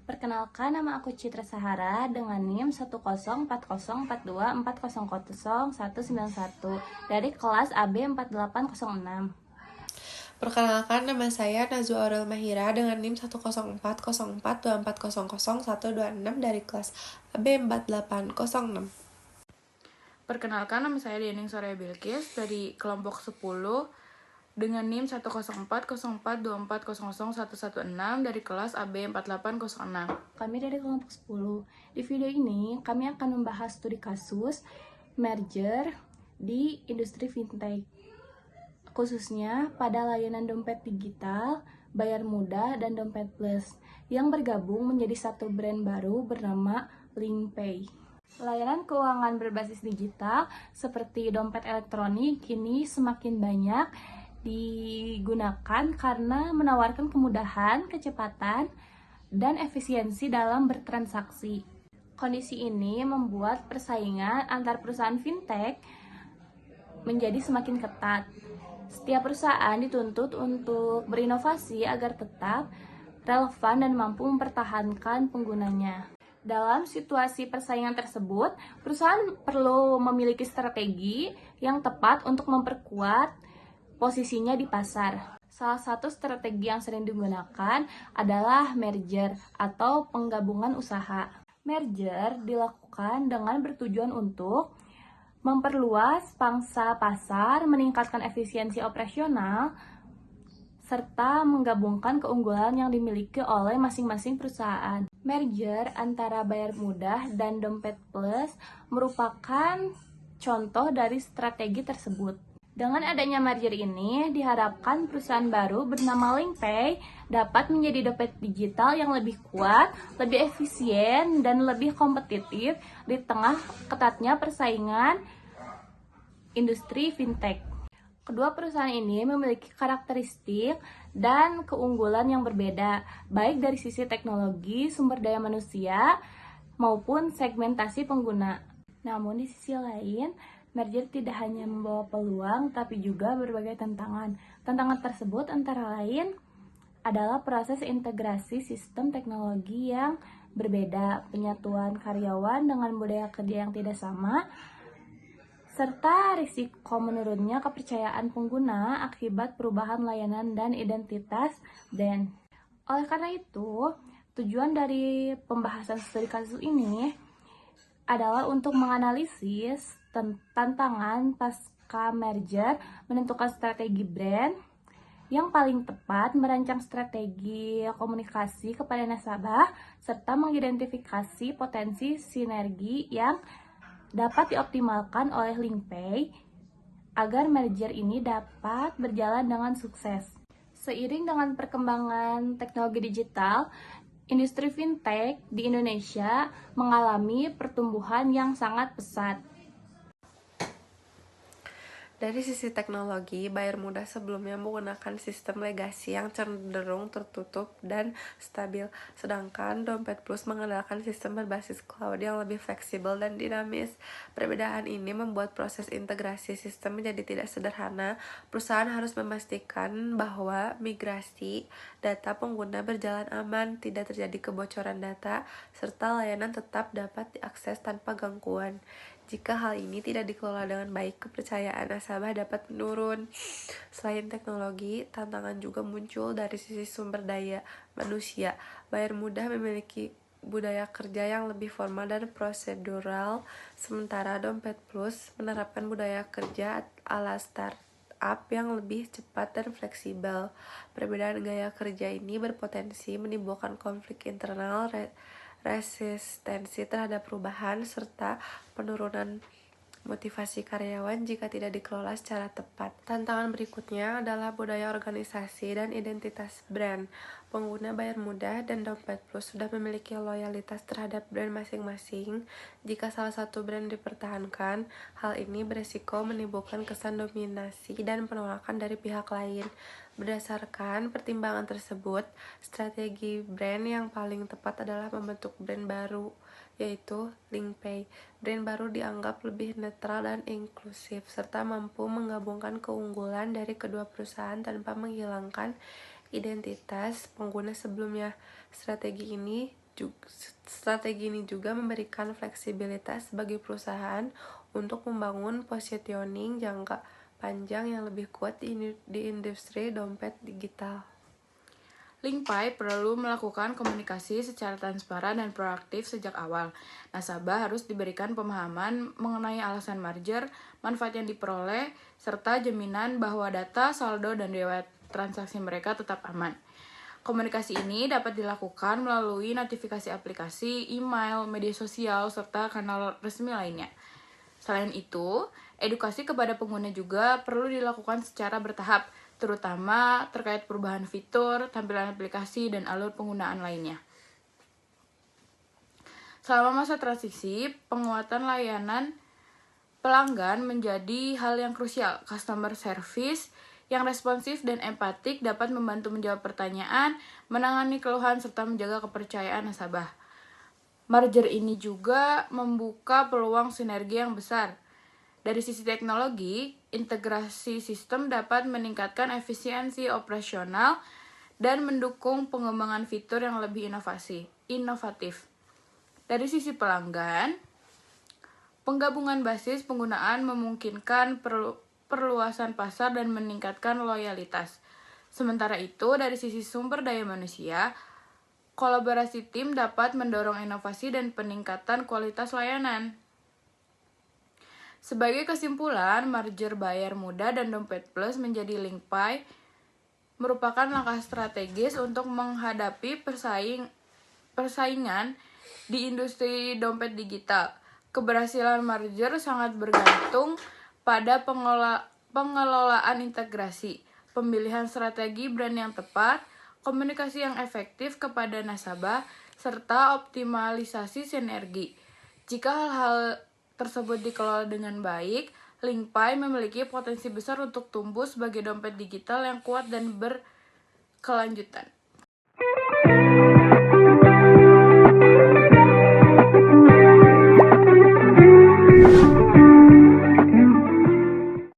Perkenalkan, nama aku Citra Sahara dengan NIM 1040404004191 dari kelas AB 4806. Perkenalkan, nama saya Nazwa Aurel Mahira dengan NIM 1040424001226 dari kelas AB 4806. Perkenalkan, nama saya Dening Soraya Bilkis dari kelompok 10 dengan NIM 1040424001116 dari kelas AB 4806. Kami dari kelompok 10. Di video ini, kami akan membahas studi kasus merger di industri fintech, khususnya pada layanan dompet digital, bayar mudah, dan dompet plus yang bergabung menjadi satu brand baru bernama LinkPay. Layanan keuangan berbasis digital seperti dompet elektronik kini semakin banyak digunakan karena menawarkan kemudahan, kecepatan, dan efisiensi dalam bertransaksi. Kondisi ini membuat persaingan antar perusahaan fintech menjadi semakin ketat. Setiap perusahaan dituntut untuk berinovasi agar tetap relevan dan mampu mempertahankan penggunanya. Dalam situasi persaingan tersebut, perusahaan perlu memiliki strategi yang tepat untuk memperkuat posisinya di pasar. Salah satu strategi yang sering digunakan adalah merger atau penggabungan usaha. Merger dilakukan dengan bertujuan untuk memperluas pangsa pasar, meningkatkan efisiensi operasional, serta menggabungkan keunggulan yang dimiliki oleh masing-masing perusahaan. Merger antara bayar mudah dan dompet plus merupakan contoh dari strategi tersebut. Dengan adanya merger ini, diharapkan perusahaan baru bernama LinkPay dapat menjadi dompet digital yang lebih kuat, lebih efisien, dan lebih kompetitif di tengah ketatnya persaingan industri fintech. Kedua perusahaan ini memiliki karakteristik dan keunggulan yang berbeda, baik dari sisi teknologi, sumber daya manusia, maupun segmentasi pengguna. Namun di sisi lain, merger tidak hanya membawa peluang, tapi juga berbagai tantangan. Tantangan tersebut antara lain adalah proses integrasi sistem teknologi yang berbeda, penyatuan karyawan dengan budaya kerja yang tidak sama, serta risiko menurunnya kepercayaan pengguna akibat perubahan layanan dan identitas brand. Oleh karena itu, tujuan dari pembahasan studi kasus ini adalah untuk menganalisis tantangan pasca merger, menentukan strategi brand yang paling tepat, merancang strategi komunikasi kepada nasabah, serta mengidentifikasi potensi sinergi yang dapat dioptimalkan oleh LinkPay agar merger ini dapat berjalan dengan sukses. Seiring dengan perkembangan teknologi digital, industri fintech di Indonesia mengalami pertumbuhan yang sangat pesat. Dari sisi teknologi, bayar mudah sebelumnya menggunakan sistem legasi yang cenderung tertutup dan stabil, sedangkan dompet plus mengandalkan sistem berbasis cloud yang lebih fleksibel dan dinamis. Perbedaan ini membuat proses integrasi sistem menjadi tidak sederhana. Perusahaan harus memastikan bahwa migrasi data pengguna berjalan aman, tidak terjadi kebocoran data, serta layanan tetap dapat diakses tanpa gangguan. Jika hal ini tidak dikelola dengan baik, kepercayaan nasabah dapat menurun. Selain teknologi, tantangan juga muncul dari sisi sumber daya manusia. Bayar mudah memiliki budaya kerja yang lebih formal dan prosedural, sementara dompet plus menerapkan budaya kerja ala startup yang lebih cepat dan fleksibel. Perbedaan gaya kerja ini berpotensi menimbulkan konflik internal, resistensi terhadap perubahan, serta penurunan motivasi karyawan jika tidak dikelola secara tepat. Tantangan berikutnya adalah budaya organisasi dan identitas brand. Pengguna bayar mudah dan dompet plus sudah memiliki loyalitas terhadap brand masing-masing. Jika salah satu brand dipertahankan, hal ini beresiko menimbulkan kesan dominasi dan penolakan dari pihak lain. Berdasarkan pertimbangan tersebut, strategi brand yang paling tepat adalah membentuk brand baru, yaitu LinkPay. Brand baru dianggap lebih netral dan inklusif, serta mampu menggabungkan keunggulan dari kedua perusahaan tanpa menghilangkan identitas pengguna sebelumnya. Strategi ini Strategi ini juga memberikan fleksibilitas bagi perusahaan untuk membangun positioning jangka panjang yang lebih kuat di industri dompet digital. LinkPay perlu melakukan komunikasi secara transparan dan proaktif sejak awal. Nasabah harus diberikan pemahaman mengenai alasan merger, manfaat yang diperoleh, serta jaminan bahwa data, saldo, dan riwayat transaksi mereka tetap aman. Komunikasi ini dapat dilakukan melalui notifikasi aplikasi, email, media sosial, serta kanal resmi lainnya. Selain itu, edukasi kepada pengguna juga perlu dilakukan secara bertahap, terutama terkait perubahan fitur, tampilan aplikasi, dan alur penggunaan lainnya. Selama masa transisi, penguatan layanan pelanggan menjadi hal yang krusial. Customer service yang responsif dan empatik dapat membantu menjawab pertanyaan, menangani keluhan, serta menjaga kepercayaan nasabah. Merger ini juga membuka peluang sinergi yang besar. Dari sisi teknologi, integrasi sistem dapat meningkatkan efisiensi operasional dan mendukung pengembangan fitur yang lebih inovatif. Dari sisi pelanggan, penggabungan basis penggunaan memungkinkan perluasan pasar dan meningkatkan loyalitas. Sementara itu, dari sisi sumber daya manusia, kolaborasi tim dapat mendorong inovasi dan peningkatan kualitas layanan. Sebagai kesimpulan, merger Bayar Mudah dan Dompet Plus menjadi LinkPay merupakan langkah strategis untuk menghadapi persaingan di industri dompet digital. Keberhasilan merger sangat bergantung pada pengelolaan integrasi, pemilihan strategi brand yang tepat, komunikasi yang efektif kepada nasabah, serta optimalisasi sinergi. Jika hal-hal tersebut dikelola dengan baik, LinkPay memiliki potensi besar untuk tumbuh sebagai dompet digital yang kuat dan berkelanjutan.